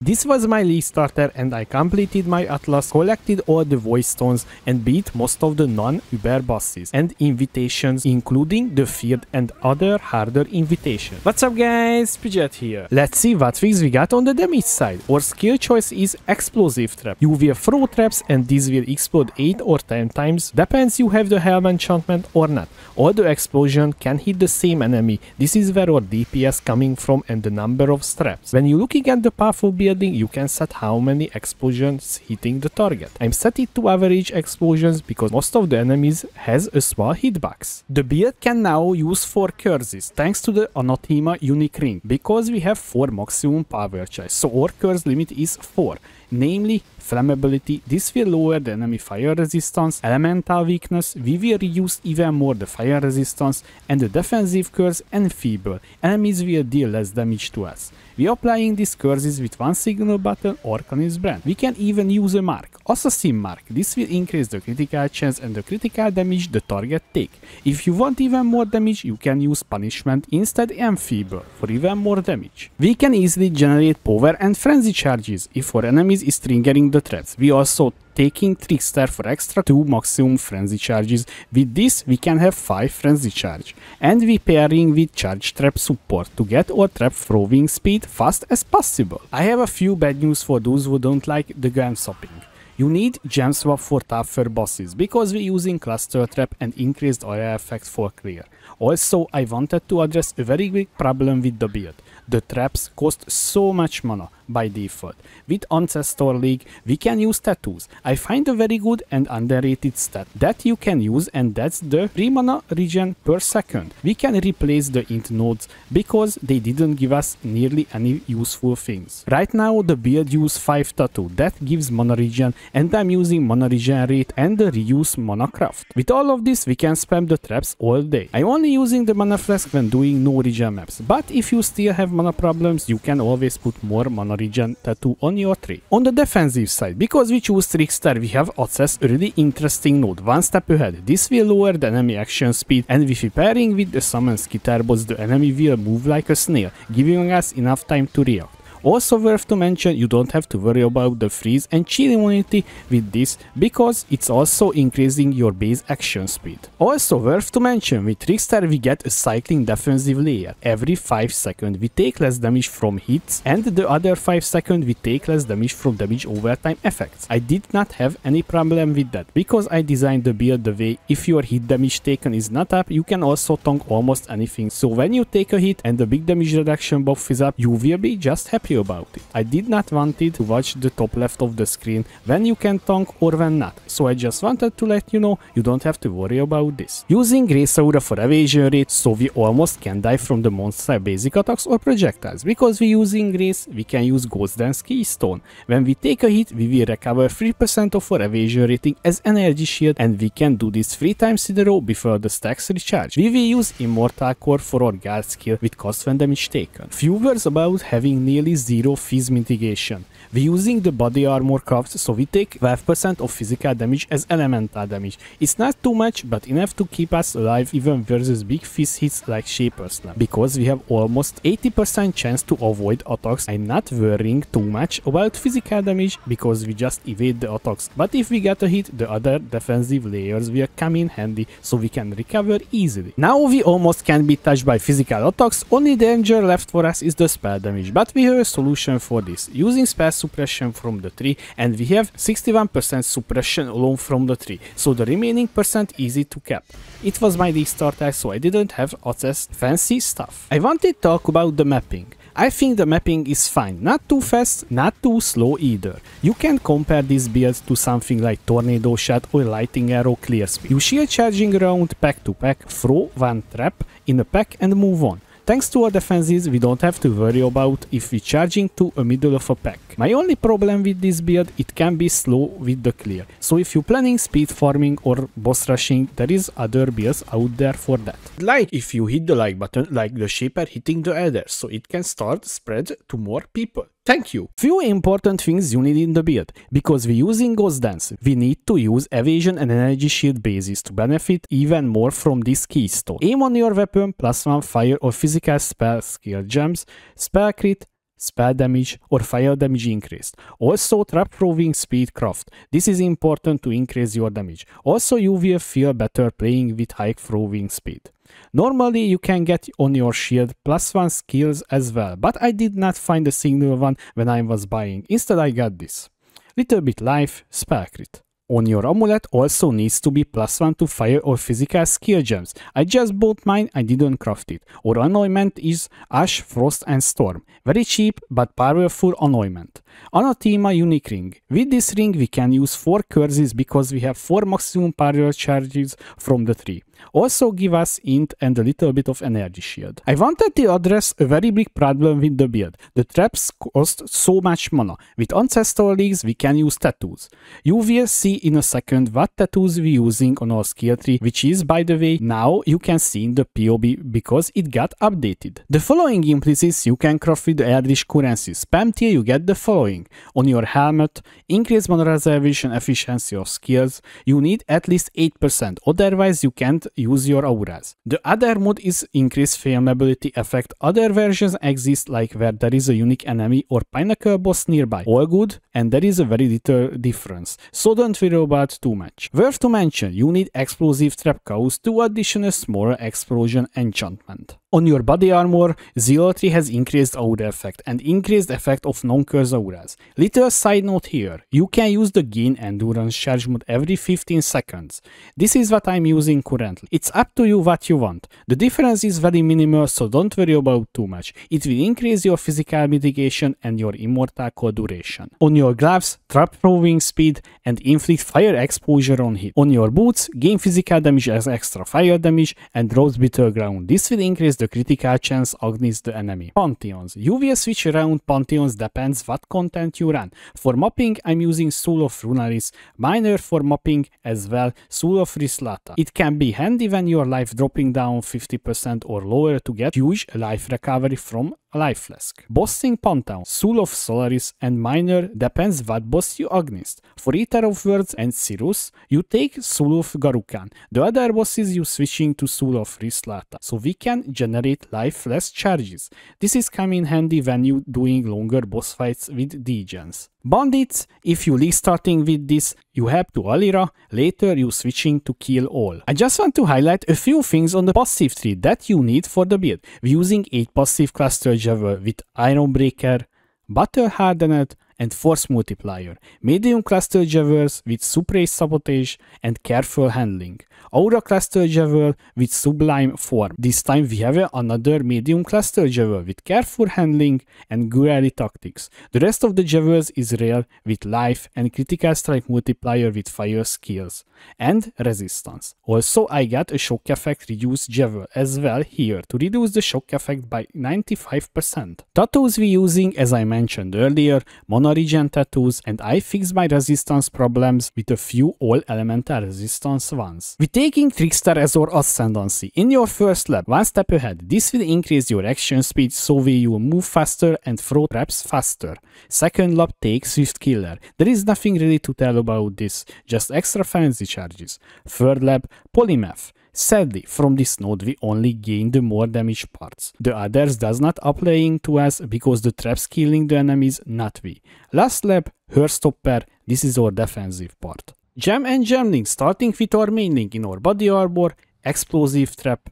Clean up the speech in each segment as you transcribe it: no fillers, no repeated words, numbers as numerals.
This was my league starter and I completed my atlas, collected all the voice stones and beat most of the non-Uber bosses and invitations, including the field and other harder invitations. What's up guys, Pidget here. Let's see what things we got on the damage side. Our skill choice is explosive trap. You will throw traps and these will explode 8 or 10 times, depends you have the helm enchantment or not. All the explosion can hit the same enemy. This is where our DPS coming from and the number of straps. When you're looking at the path of building, you can set how many explosions hitting the target. I'm set it to average explosions because most of the enemies has a small hitbox. The build can now use 4 curses thanks to the Anathema unique ring because we have 4 maximum power choice. So our curse limit is 4. Namely, flammability, this will lower the enemy fire resistance, elemental weakness, we will reduce even more the fire resistance, and the defensive curse enfeeble, enemies will deal less damage to us. We are applying these curses with one signal button or Arcanist brand. We can even use a mark, Assassin mark, this will increase the critical chance and the critical damage the target take. If you want even more damage, you can use punishment instead enfeeble for even more damage. We can easily generate power and frenzy charges if our enemies is triggering the traps. We also taking Trickster for extra 2 maximum frenzy charges. With this we can have 5 frenzy charge, and we pairing with charge trap support to get our trap throwing speed fast as possible. I have a few bad news for those who don't like the gem swapping. You need gem swap for tougher bosses because we're using cluster trap and increased area effect for clear. Also, I wanted to address a very big problem with the build. The traps cost so much mana by default. With Ancestor League, we can use tattoos. I find a very good and underrated stat that you can use, and that's the 3 mana regen per second. We can replace the int nodes because they didn't give us nearly any useful things. Right now the build use 5 tattoo that gives mana regen, and I'm using mana regen rate and the reuse mana craft. With all of this we can spam the traps all day. I'm only using the mana flask when doing no regen maps, but if you still have mana problems you can always put more mana regen tattoo on your tree. On the defensive side, because we choose Trickster, we have access a really interesting node one step ahead. This will lower the enemy action speed, and if we pairing with the summon skitter bots, the enemy will move like a snail, giving us enough time to react. Also worth to mention, you don't have to worry about the freeze and chill immunity with this because it's also increasing your base action speed. Also worth to mention, with Trickster we get a cycling defensive layer. Every 5 seconds we take less damage from hits, and the other 5 seconds we take less damage from damage overtime effects. I did not have any problem with that because I designed the build the way if your hit damage taken is not up, you can also tank almost anything. So when you take a hit and the big damage reduction buff is up, you will be just happy about it. I did not want it to watch the top left of the screen when you can tank or when not, so I just wanted to let you know you don't have to worry about this. Using Grace Aura for evasion rate, so we almost can die from the monster basic attacks or projectiles. Because we using Grace, we can use Ghost Dance Keystone. When we take a hit, we will recover 3% of our evasion rating as energy shield, and we can do this 3 times in a row before the stacks recharge. We will use Immortal Core for our guard skill with cost when damage taken. Few words about having nearly 0 phys mitigation. We're using the body armor craft, so we take 12% of physical damage as elemental damage. It's not too much, but enough to keep us alive even versus big phys hits like Shaper Slam. Because we have almost 80% chance to avoid attacks, I'm not worrying too much about physical damage because we just evade the attacks. But if we get a hit, the other defensive layers will come in handy, so we can recover easily. Now we almost can't be touched by physical attacks, only danger left for us is the spell damage, but we have a solution for this, using spell suppression from the tree, and we have 61% suppression alone from the tree, so the remaining percent easy to cap. It was my league starter, so I didn't have access fancy stuff. I wanted to talk about the mapping. I think the mapping is fine, not too fast, not too slow either. You can compare these builds to something like Tornado Shot or Lightning Arrow Clear Speed. You shield charging around pack to pack, throw one trap in a pack and move on. Thanks to our defenses, we don't have to worry about if we're charging to a middle of a pack. My only problem with this build, it can be slow with the clear. So if you're planning speed farming or boss rushing, there is other builds out there for that. Like if you hit the like button, like the Shaper hitting the Elder, so it can start spread to more people. Thank you! Few important things you need in the build. Because we're using Ghost Dance, we need to use evasion and energy shield bases to benefit even more from this keystone. Aim on your weapon, +1 fire or physical spell skill gems, spell crit, spell damage or fire damage increased. Also trap throwing speed craft. This is important to increase your damage. Also you will feel better playing with high throwing speed. Normally you can get on your shield +1 skills as well, but I did not find a single one when I was buying. Instead I got this. Little bit life, spell crit. On your amulet also needs to be +1 to fire or physical skill gems. I just bought mine, I didn't craft it. Our anointment is Ash, Frost and Storm. Very cheap but powerful anointment. Anathema unique ring. With this ring we can use 4 curses because we have 4 maximum power charges from the 3. Also give us int and a little bit of energy shield. I wanted to address a very big problem with the build. The traps cost so much mana. With Ancestral Leagues we can use tattoos. You will see in a second what tattoos we're using on our skill tree, which is, by the way, now you can see in the POE because it got updated. The following implicits you can craft with the Eldritch currencies. Spam tier you get the following. On your helmet, increase mana reservation efficiency of skills. You need at least 8%, otherwise you can't use your auras. The other mode is increase flammability effect. Other versions exist like where there is a unique enemy or pinnacle boss nearby. All good, and there is a very little difference, so don't worry about too much. Worth to mention, you need explosive trap chaos to additional smaller explosion enchantment. On your body armor, 03 has increased aura effect and increased effect of non-curse auras. Little side note here, you can use the gain endurance charge mode every 15 seconds. This is what I'm using currently. It's up to you what you want. The difference is very minimal, so don't worry about too much. It will increase your physical mitigation and your immortal cold duration. On your gloves, trap throwing speed and inflict fire exposure on hit. On your boots, gain physical damage as extra fire damage and rose bitter ground. This will increase the critical chance against the enemy. Pantheons. You will switch around Pantheons depends what content you run. For mopping, I'm using Soul of Runaris, Miner for mopping as well, Soul of Rislata. It can be handy when your life dropping down 50% or lower to get huge life recovery from Life Flask. Bossing Pantheon, Soul of Solaris and Miner depends what boss you against. For Eater of Words and Cirrus, you take Soul of Garukan. The other bosses you switching to Soul of Rislata, so we can generate life less charges. This is coming handy when you doing longer boss fights with Degens. Bandits, if you leave starting with this, you have to Alira, later you switching to Kill All. I just want to highlight a few things on the passive tree that you need for the build. We're using 8 passive cluster Javel with Ironbreaker, Battle Hardened and Force Multiplier, medium cluster Javels with Suppress Sabotage and Careful Handling, Aura cluster Javel with Sublime Form. This time we have another medium cluster Javel with Careful Handling and Guerrilla Tactics. The rest of the Javels is rare with Life and Critical Strike Multiplier with Fire skills and Resistance. Also I got a Shock Effect Reduced Javel as well here to reduce the Shock Effect by 95%. Tattoos we using, as I mentioned earlier, Regen tattoos, and I fixed my resistance problems with a few all elemental resistance ones. We're taking Trickster as our Ascendancy. In your first lap, one step ahead, this will increase your action speed so you will move faster and throw traps faster. Second lap, take Swift Killer. There is nothing really to tell about this, just extra fancy charges. Third lap, Polymath. Sadly, from this node we only gain the more damage parts. The others does not applying to us because the traps killing the enemies, not we. Last lap, Heartstopper, this is our defensive part. Gem and Gemling, starting with our main link in our body armor, Explosive Trap,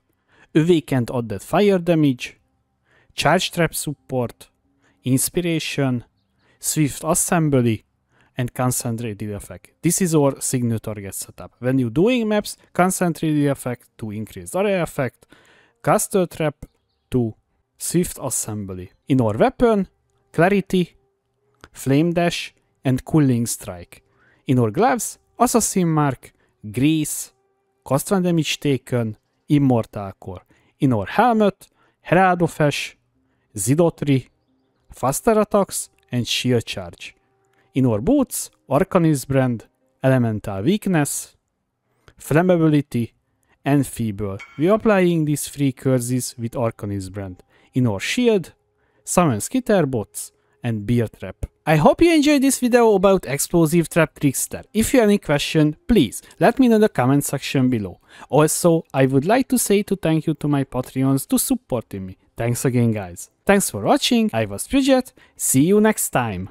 Awakened Added Fire Damage, Charge Trap Support, Inspiration, Swift Assembly, and Concentrated Effect. This is our signal target setup. When you're doing maps, Concentrated Effect to increase area effect, Caster Trap to Swift Assembly. In our weapon, Clarity, Flame Dash, and Cooling Strike. In our gloves, Assassin Mark, Grease, Cost 1 Damage Taken, Immortal Core. In our helmet, Herald of Ash, Zidotri, Faster Attacks, and Shield Charge. In our boots, Arcanist Brand, Elemental Weakness, Flammability, and Feeble. We are applying these 3 curses with Arcanist Brand. In our shield, Summon Skitterbots, and Beer Trap. I hope you enjoyed this video about Explosive Trap Trickster. If you have any question, please let me know in the comment section below. Also, I would like to say thank you to my Patreons to supporting me. Thanks again guys. Thanks for watching, I was Bridget, see you next time.